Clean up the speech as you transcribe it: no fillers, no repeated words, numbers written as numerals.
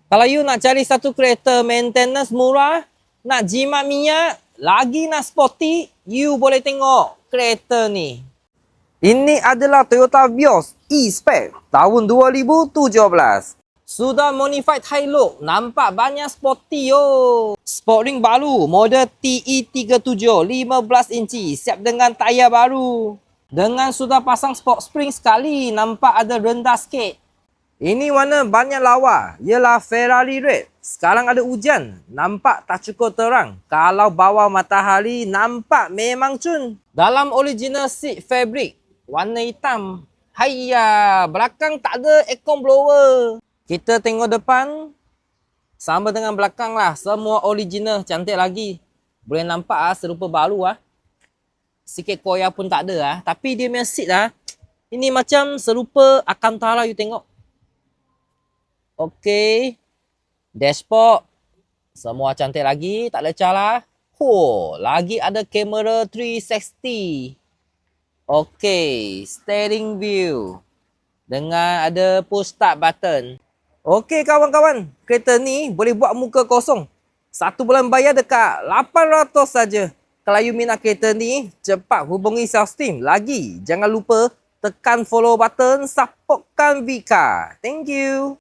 Kalau you nak cari satu kereta maintenance murah, nak jimat minyak, lagi nak sporty, you boleh tengok kereta ni. Ini adalah Toyota Vios E-Spec tahun 2017. Sudah modified high look, nampak banyak sporty yo. Sport ring baru, model TE37, 15 inci, siap dengan tayar baru. Dengan sudah pasang sport spring sekali, nampak ada rendah sikit. Ini warna banyak lawa, ialah Ferrari Red. Sekarang ada hujan, nampak tak cukup terang. Kalau bawah matahari, nampak memang cun. Dalam original seat fabric, warna hitam. Hayya, belakang tak ada aircon blower. Kita tengok depan, sama dengan belakang lah. Semua original, cantik lagi. Boleh nampak serupa baru lah. Sikit koyak pun tak ada lah. Tapi dia punya seat lah, ini macam serupa Alcantara you tengok. Okey. Dashboard. Semua cantik lagi. Tak lecah lah. Lagi ada kamera 360. Okey. Steering wheel. Dengan ada push start button. Okey kawan-kawan. Kereta ni boleh buat muka kosong. 1 bulan bayar dekat 800 saja. Kalau you minat kereta ni, cepat hubungi Selfsteam. Lagi, jangan lupa tekan follow button, supportkan Vika. Thank you.